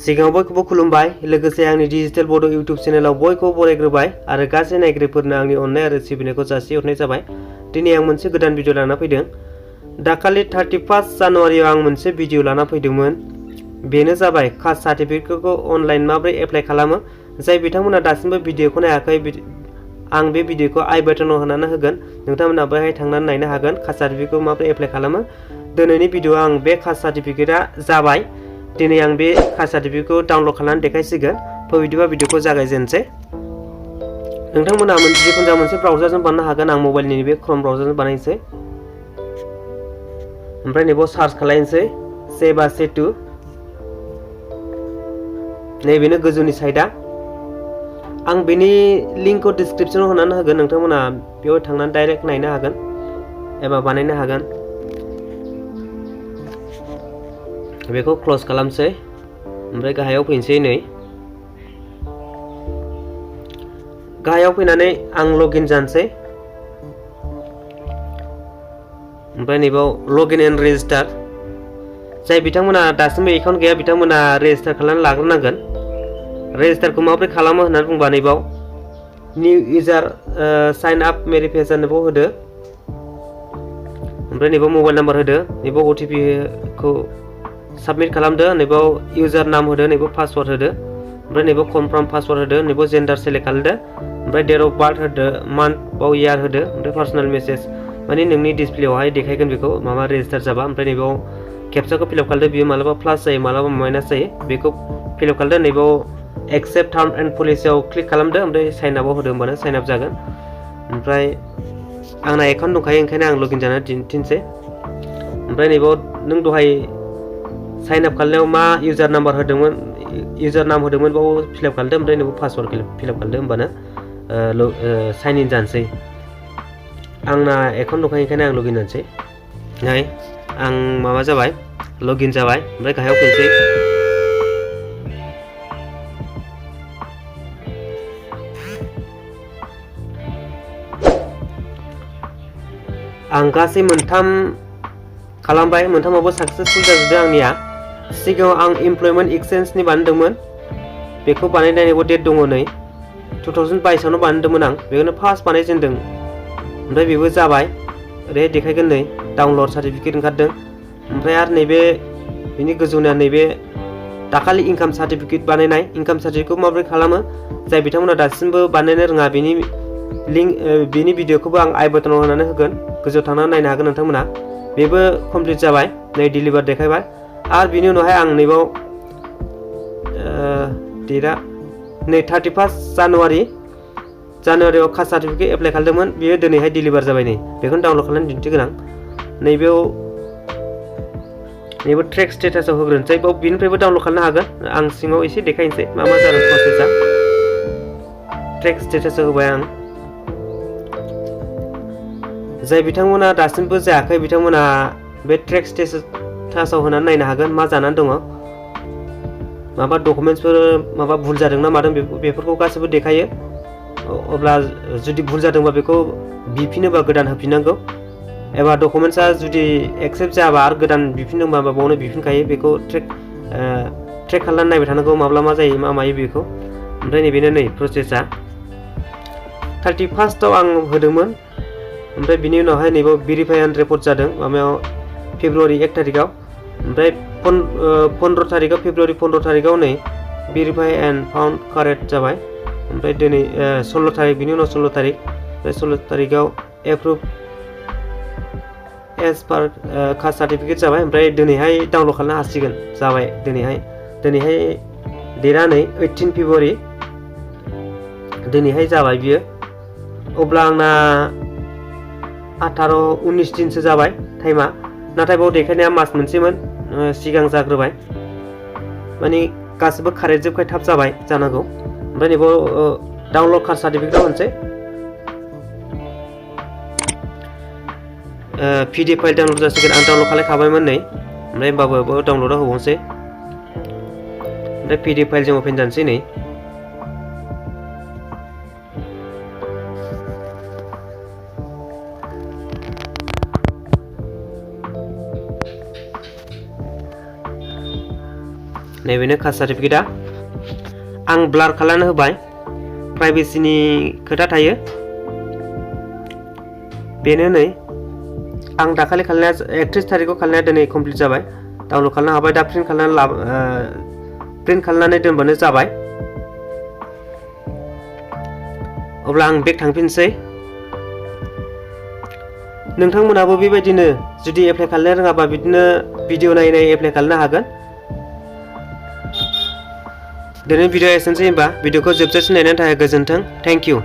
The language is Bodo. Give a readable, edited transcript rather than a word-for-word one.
सिगाङाव बयखौबो खुलुमबाय लोगोसे आंनि डिजिटेल बड' इउटिउब चेनेलाव बयखौबो बरायग्रोबाय आरो गासै नायगिरिफोरनो आंनि अननाय आरो सिबिनायखौ जासिहरनाय जाबाय। दिनै आं मोनसे गोदान भिडिअ लाना फैदों। दाखालि 31 जानुवारियाव आं मोनसे भिडिअ लाना फैदोंमोन। बेनो जाबाय कास्ट सार्टिफिकेटखौ अनलाइन माबोरै एप्लाइ खालामो। जाय बिथांमोना दासिमबो भिडिअखौ नायाखै आं बे भिडिअखौ आई बाटनाव होनानै होगोन। नोंथांमोना बेहाय थांनानै नायनो हागोन कास्ट सार्टिफिकेटखौ माबोरै एप्लाइ खालामो। दिनैनि भिडिअआव आं बे कास्ट सार्टिफिकेटआ जाबाय। दिनै आं बे कास्ट सार्टिफिकेटखौ डाउनलड खालामनानै देखायसिगोन। बिदिबा भिडिअखौ जागायजेनसै। नोंथांमोना जिखुनु जाया मोनसे ब्राउजारजों बानायनो हागोन। आं मबाइलनि बे क्रोम ब्राउजारजों बानायनोसै। ओमफ्राय नैबाव सार्च खालायनोसै सेबा सेतु। नैबेनो गोजौनि साइडआ। आं बेनि लिंकखौ डिसक्रिपसनाव होनानै होगोन। नोंथांमोना बेयाव थांनानै डाइरेक्ट नायनो हागोन एबा बानायनो हागोन। बेखौ क्लोज खालामसै। ओमफ्राय गाहायाव फैनोसै। नै गाहायाव फैनानै आं लगिन जानोसै। ओमफ्राय नैबाव लगिन एन्ड रेजिस्टार। जाय बिथांमोना दासिमबो एकाउन्ट गैया बिथांमोना रेजिस्टार खालामनानै लाग्रोनांगोन। रेजिस्टारखौ माबोरै खालामो होननानै बुंबा नैबाव निउ इउजार साइन आप भेरिफिकेसनखौ होदो। ओमफ्राय नैबाव मबाइल नाम्बार होदो। नैबाव OTP खौ साबमिट खालामदो। नैबाव इउजार नाम होदो। नैबाव पासवार्ड होदो। ओमफ्राय नैबाव कनफार्म पासवार्ड होदो। नैबाव जेन्डार सेलेक्ट खालामदो। ओमफ्राय डेट अफ बार्थ होदो। मान्थ बाव इयार होदो। ओमफ्राय पार्सनेल मेसेज माने नोंनि डिसप्लेआवहाय देखायगोन बेखौ माबा रेजिस्टार जाबा। ओमफ्राय नैबाव केपचाखौ फिलआप खालामदो। बियो मालाबा प्लास जायो मालाबा माइनास जायो। बेखौ फिलआप खालामदो। नैबाव एक्सेप्ट टार्म एन्ड पलिसियाव क्लिक खालामदो। ओमफ्राय साइन आपआव होदो। होमबानो साइन आप जागोन। ओमफ्राय आंना एकाउन्ट दंखायो ओंखायनो आं लगइन जानानै दिन्थिनोसै। ओमफ्राय नैबाव नों दहाय साइन आप खालामनायाव मा इउजार नाम्बार होदोंमोन इउजार नाम होदोंमोन बाव फिलआप खालामदो। ओमफ्राय नैबाव पासवार्ड फिलआप खालामदो। होमबानो साइन इन जानोसै। आंना एकाउन्ट दंखायो ओंखायनो आं लगइन जानोसै। नै आं माबा जाबाय लगइन जाबाय। ओमफ्राय गाहायाव फैनोसै। आं गासै मोनथाम खालामबाय। मोनथामावबो साक्सेसफुल जाजोबदों आंनिया। सिगाङाव आं इमप्लयमेन्ट एक्सचेन्जनि बानायदोंमोन। बेखौ बानायनायनिबो डेट दङ। नै 2022आवनो बानायदोंमोन आं। बेखौनो फार्स्ट बानायजेनदों। ओमफ्राय बेबो जाबाय। ओरैहाय देखायगोन नै डाउनलड सार्टिफिकेट ओंखारदों। ओमफ्राय आरो नैबे बिनि गोजौनिया नैबे दाखालि इनकाम सार्टिफिकेट बानायनाय। इनकाम सार्टिफिकेटखौ माबोरै खालामो जाय बिथांमोना दासिमबो बानायनो रोङा बेनि लिंक बेनि भिडिअखौबो आं आई बाटनाव होनानै होगोन। गोजौआव थांनानै नायनो हागोन नोंथांमोना। बेबो कमप्लिट जाबाय। नै डिलिभार देखायबाय। आरो बिनि उनावहाय आं नैबाव डेटआ नै 31 जानुवारियाव कास्ट सार्टिफिकेट एप्लाइ खालामदोंमोन। बेयो दिनैहाय डिलिभार जाबाय। नै बेखौनो डाउनलड खालामनानै दिन्थिगोन आं। नैबेयाव ट्रेक स्टेटासाव होग्रोनोसै। बाव बिनिफ्रायबो डाउनलड खालामनो हागोन। आं सिङाव एसे देखायनोसै मा मा जादों प्रसेसा। ट्रेक स्टेटासाव होबाय आं। जाय बिथांमोना दासिमबो जायाखै बिथांमोना बे ट्रेक स्टेटासाव होनानै नायनो हागोन मा जानानै दङ। माबा डकुमेन्टसफोर माबा भुल जादों ना मादों बेफोरखौ गासैबो देखायो। अब्ला जुदि भुल जादोंबा बेखौ बिफिनोबा गोदान होफिननांगौ। एबा डकुमेन्टसा जुदि एक्सेप्ट जायाबा आरो गोदान बिफिनदोंबा बावनो बिफिनखायो। बेखौ ट्रेक खालामनानै नायबाय थानांगौ माब्ला मा जायो मा मायो बेखौ। ओमफ्राय नैबेनो नै प्रसेसा 31आव आं होदोंमोन। ओमफ्राय बिनि उनावहाय नैबाव भेरिफाइ एन्ड रिपर्ट जादों माबायाव फेब्रुवारि 1 तारिखआव। ओमफ्राय 15 तारिखआव फेब्रुवारि 15 तारिखआव नै भेरिफाइ एन्ड फाउन्ड कारेक्ट जाबाय। ओमफ्राय दिनै 16 तारिख बिनि उनाव 16 तारिख। ओमफ्राय 16 तारिखआव एप्रुभ एज पार कास्ट सार्टिफिकेट जाबाय। ओमफ्राय दिनैहाय डाउनलड खालामनो हासिगोन। जाबाय दिनैहाय डेटआ नै 18 फेब्रुवारि। दिनैहाय जाबाय बियो। अब्ला आंना 18-19 दिनसो जाबाय टाइमा। नाथाय बाव देखायनाया मास मोनसेमोन सिगां जाग्रोबाय। माने गासिबो कारेक्ट जोबखाय थाब जाबाय जानांगौ। ओमफ्राय नैबाव डाउनलड कास्ट सार्टिफिकेटआव होनोसै। PDF फाइल डाउनलड जासिगोन। आं डाउनलड खालामखाबायमोन नै। ओमफ्राय होमबाबो डाउनलडआव होबावनोसै। ओमफ्राय PDF फाइलजों अपेन जानोसै नै। नैबेनो कास्ट सार्टिफिकेटआ आं ब्लार खालामना होबाय प्राइभेसिनि खोथा थायो बेनो नै आं दाखालि खालामनाया 31 तारिखआव खालामनाया दिनै कमप्लिट जाबाय डाउनलड खालामनो हाबाय दा प्रिन्ट खालामनानै दोनबानो जाबाय अब्ला आं बेक थांफिनसै नोंथांमोनाबो बेबायदिनो जुदि एप्लाइ खालामनो रोङाबा बिदिनो भिडिअ नायै एप्लाइ खालामनो हागोन दिनै भिडिअ एसेनोसै होनबा भिडिअखौ जोबजासिम नायनायनि थाखाय गोजोन्थों थेंक इउ